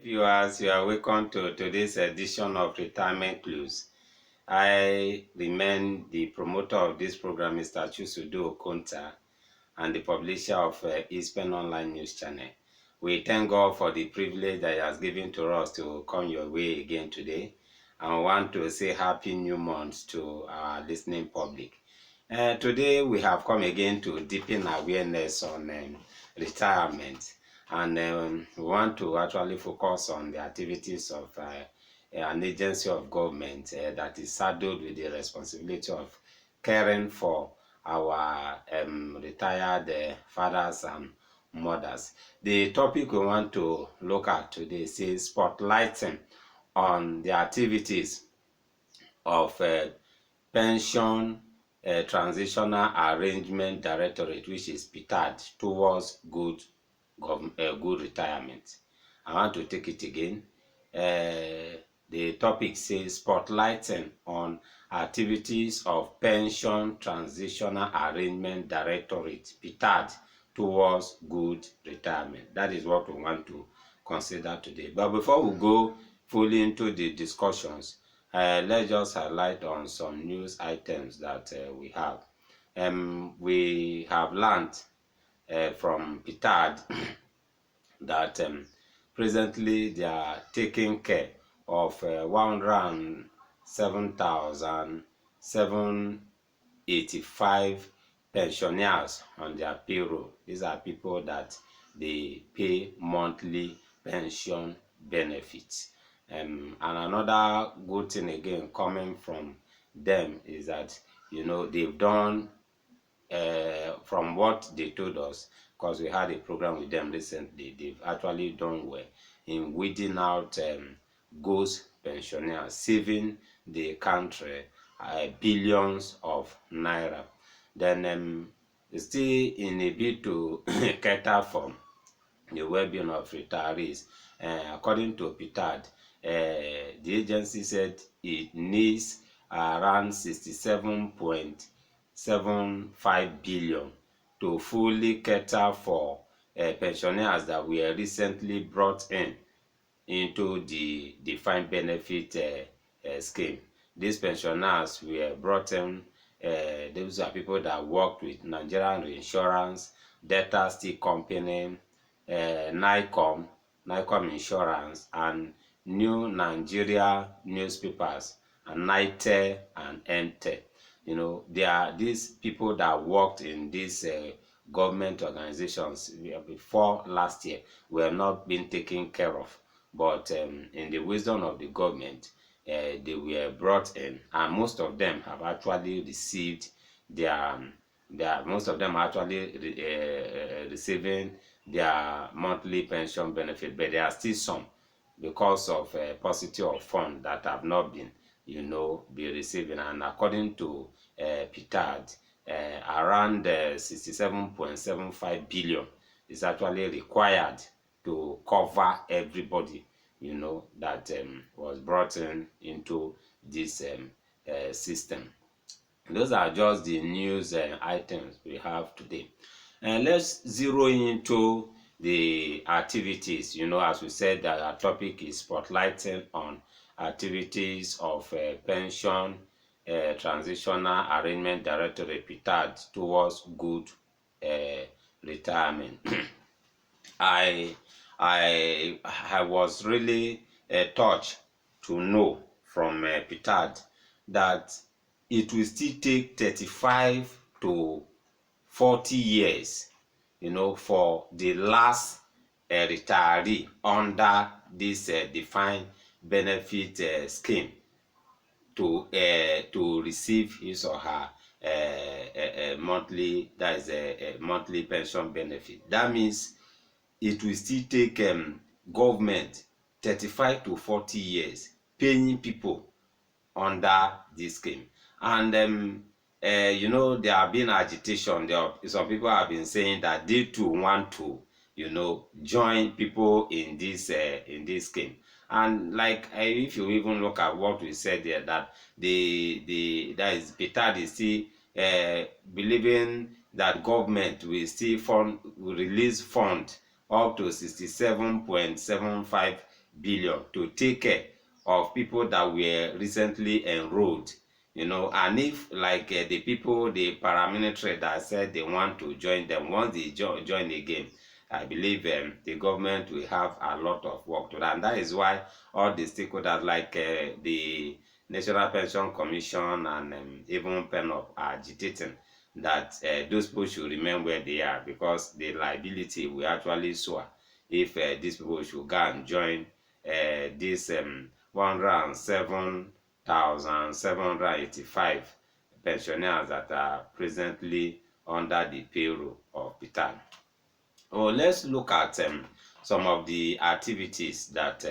viewers, you are welcome to today's edition of Retirement Clues. I remain the promoter of this program, Mr. Chusudo Okonta, and the publisher of Eastern Online News Channel. We thank God for the privilege that He has given to us to come your way again today. And want to say Happy New Month to our listening public. Today we have come again to deepen awareness on retirement, and we want to actually focus on the activities of an agency of government that is saddled with the responsibility of caring for our retired fathers and mothers. The topic we want to look at today says spotlighting on the activities of pension transitional arrangement directorate, which is PTAD, towards good retirement. I want to take it again. The topic says spotlighting on activities of pension transitional arrangement directorate, PTAD, towards good retirement. That is what we want to consider today. But before we go fully into the discussions, let's just highlight on some news items that we have. We have learned from PTAD that presently they are taking care of 107,785 pensioners on their payroll. These are people that they pay monthly pension benefits. And another good thing again coming from them is that they've done from what they told us, because we had a program with them recently. They've actually done well in weeding out ghost pensioners, saving the country billions of naira. Then still in a bid to cater for the well-being of retirees. According to PTAD, the agency said it needs around 67.75 billion to fully cater for pensioners that were recently brought into the defined benefit scheme. These pensioners were brought in. Those are people that worked with Nigerian Insurance, Delta Steel Company, NICOM Insurance, and New Nigeria Newspapers, and NITE and NTE. There are these people that worked in these government organizations before last year were not being taken care of. But in the wisdom of the government, they were brought in, and most of them have actually received most of them are actually receiving their monthly pension benefit, but there are still some, because of paucity of funds, that have not been be receiving. And according to PTAD, around 67.75 billion is actually required to cover everybody that was brought into this system. Those are just the news items we have today. And let's zero into the activities. As we said, that our topic is spotlighting on activities of pension transitional arrangement directorate, PTAD, towards good retirement. I was really touched to know from PTAD that it will still take 35 to 40 years, for the last retiree under this defined benefit scheme to receive his or her monthly, that is a monthly pension benefit. That means it will still take government 35 to 40 years paying people under this scheme. And there have been agitation. Some people have been saying that they too want to join people in this scheme. And like, if you even look at what we said there, that that is PTAD is still believing that government will release fund up to 67.75 billion to take care of people that were recently enrolled. And if like the people, the paramilitary that said they want to join them, once they join again, I believe the government will have a lot of work to do. And that is why all the stakeholders like the National Pension Commission and even PENOP are agitating that those people should remain where they are, because the liability will actually soar if these people should go and join this 107,785 pensioners that are presently under the payroll of PITAD. Oh, let's look at some of the activities that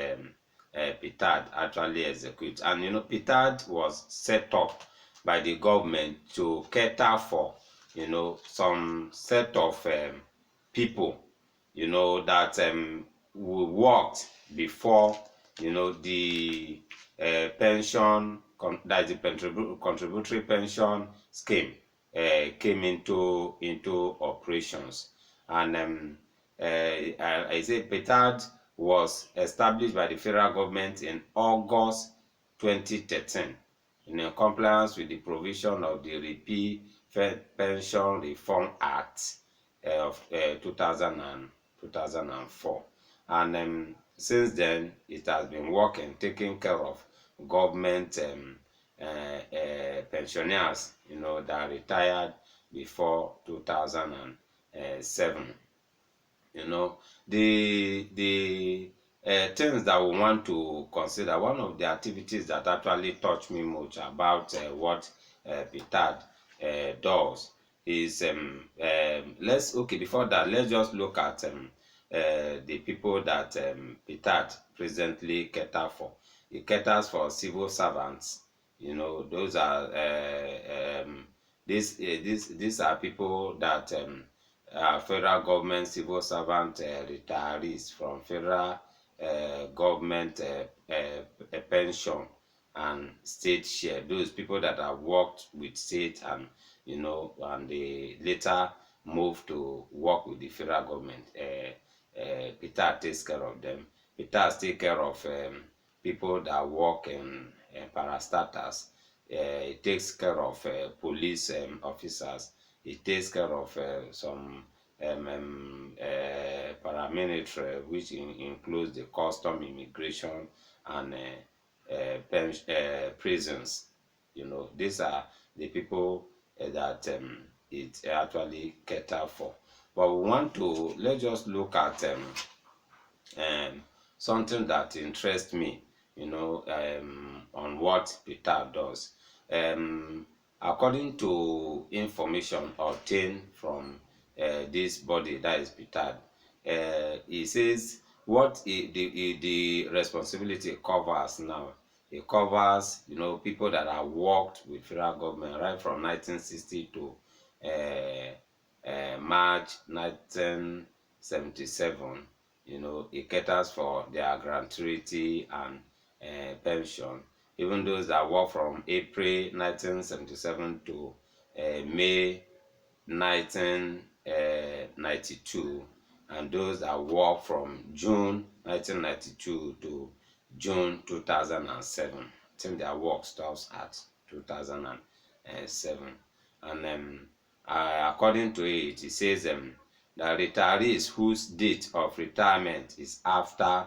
PITAD actually executes. And PITAD was set up by the government to cater for some set of people that we worked before the pension that is the contributory pension scheme came into operations. And I say Petard was established by the federal government in August 2013 in compliance with the provision of the Repeal Pension Reform Act of 2004. And since then, it has been working, taking care of government pensioners, that retired before 2007. The things that we want to consider, one of the activities that actually touched me much about what PITAD does is before that, let's just look at the people that PITAD presently cater for. It caters for civil servants. Those are these are people that federal government civil servant retirees from federal government pension and state share. Those people that have worked with state and and they later move to work with the federal government. PITAD takes care of them. PITAD take care of people that work in parastatals. It takes care of police officers. It takes care of some paramilitary, which includes the custom, immigration, and prisons. These are the people that it actually cater for. But let's just look at something that interests me, on what PITAD does. According to information obtained from this body, that is PITAD, it says what the responsibility covers now. It covers, people that have worked with federal government right from 1960 to March 1977. It caters for their gratuity and pension. Even those that work from April 1977 to May 1992, and those that work from June 1992 to June 2007. I think their work stops at 2007. And according to it, it says that retirees whose date of retirement is after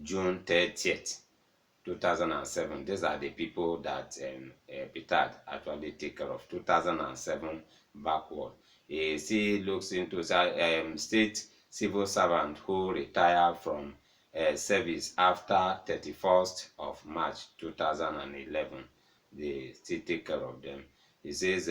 June 30th, 2007. These are the people that PITAD actually take care of. 2007 backward. He still looks into state civil servant who retire from service after 31st of March 2011. They still take care of them. He says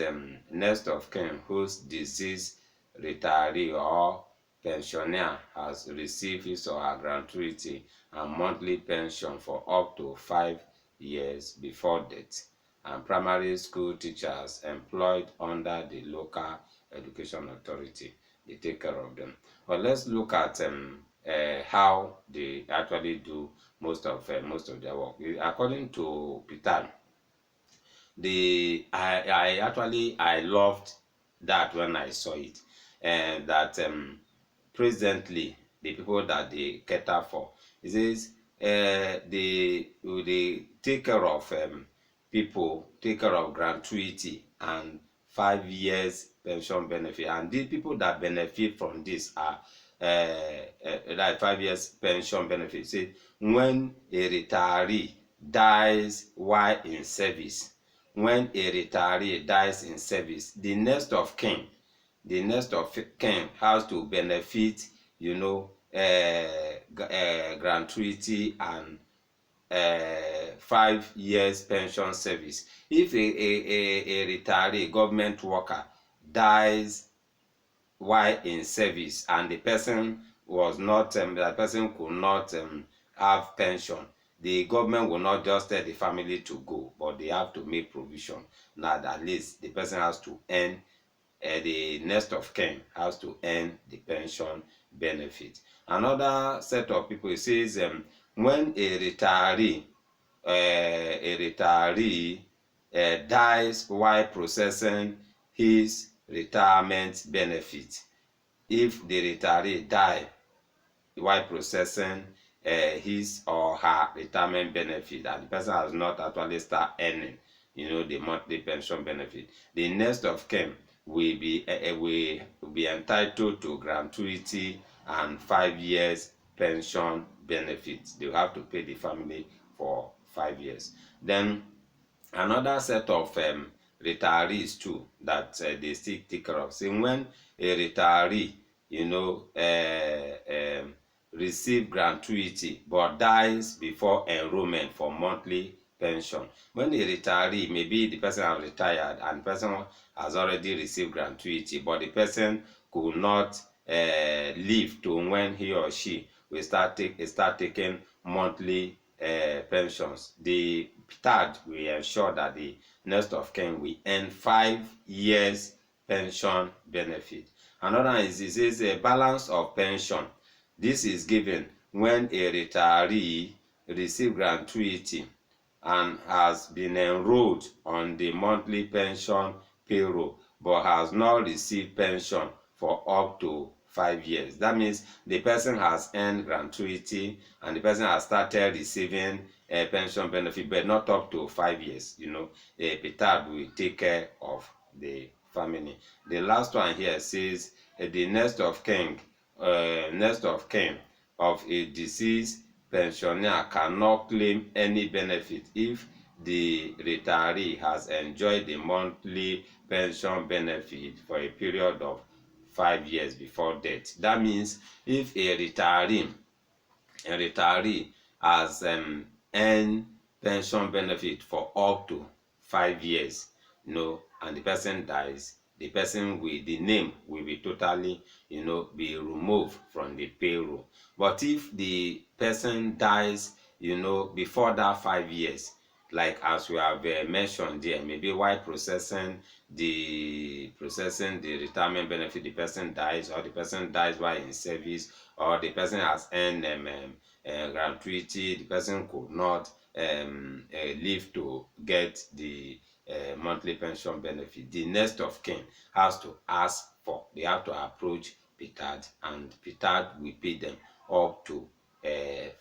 next of kin whose deceased retiree or pensioner has received his or her gratuity and monthly pension for up to 5 years before death, and primary school teachers employed under the local education authority, they take care of them. But let's look at how they actually do most of their work. According to PITAD, I loved that when I saw it, and that presently the people that they cater for, it says they take care of people, take care of gratuity and 5 years pension benefit. And the people that benefit from this are like 5 years pension benefit. Say when a retiree dies while in service, when a retiree dies in service, the next of kin has to benefit, gratuity and 5 years pension service. If a retiree government worker dies while in service and the person was not the person could not have pension, the government will not just tell the family to go, but they have to make provision that at least the person has to earn, the next of kin has to earn the pension benefit. Another set of people, it says when a retiree dies while processing his retirement benefit. If the retiree die while processing his or her retirement benefit and the person has not actually start earning, the monthly pension benefit, the next of kin will be entitled to gratuity and 5 years pension benefit. They will have to pay the family for 5 years. Then another set of retirees too that they still take care of. So when a retiree, receive gratuity but dies before enrollment for monthly pension. When a retiree, maybe the person has retired and the person has already received gratuity, but the person could not live to when he or she will start taking monthly pensions. The third will ensure that the next of kin will earn 5 years pension benefit. Another is a balance of pension. This is given when a retiree receive gratuity and has been enrolled on the monthly pension payroll but has not received pension for up to 5 years. That means the person has earned gratuity and the person has started receiving a pension benefit, but not up to 5 years. A petard will take care of the family. The last one here says the next of kin of a deceased pensioner cannot claim any benefit if the retiree has enjoyed the monthly pension benefit for a period of 5 years before death. That means if a retiree has earned pension benefit for up to 5 years, and the person dies, the name will be totally, be removed from the payroll. But if the person dies, before that 5 years, like as we have mentioned there, maybe while processing the retirement benefit, the person dies, or the person dies while in service, or the person has earned gratuity, the person could not live to get the monthly pension benefit. The next of kin has to ask for, they have to approach petard, and petard will pay them up to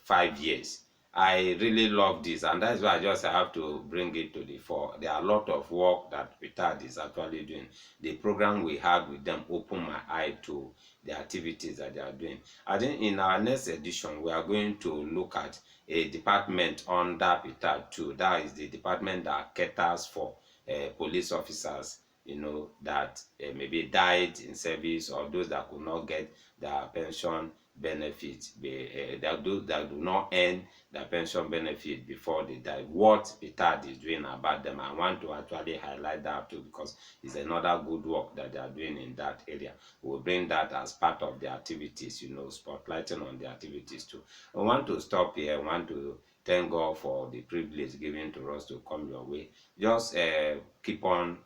5 years. I really love this, and that's why I have to bring it to the fore. There are a lot of work that petard is actually doing. The program we had with them opened my eye to the activities that they are doing. I think in our next edition we are going to look at a department under petard too. That is the department that caters for police officers, that maybe died in service, or those that could not get their pension benefit, those that do not earn their pension benefit before they die. What petard is doing about them, I want to actually highlight that too, because it's another good work that they are doing in that area. We'll bring that as part of the activities, spotlighting on the activities too. I want to stop here. I want to thank God for the privilege given to us to come your way. Just keep on,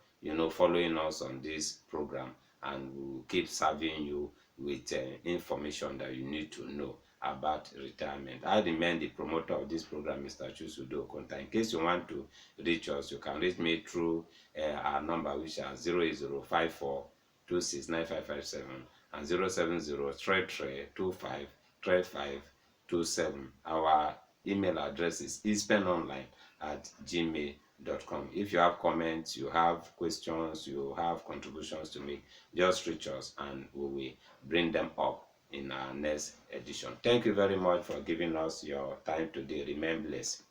following us on this program, and we'll keep serving you with information that you need to know about retirement. I remain the promoter of this program, Mr. Chusudo Okonta. In case you want to reach us, you can reach me through our number, which is 08054 269557 and 07033253527. Our email address is ispenonline@gmail.com. If you have comments, you have questions, you have contributions to make, just reach us and we will bring them up in our next edition. Thank you very much for giving us your time today. Remain blessed.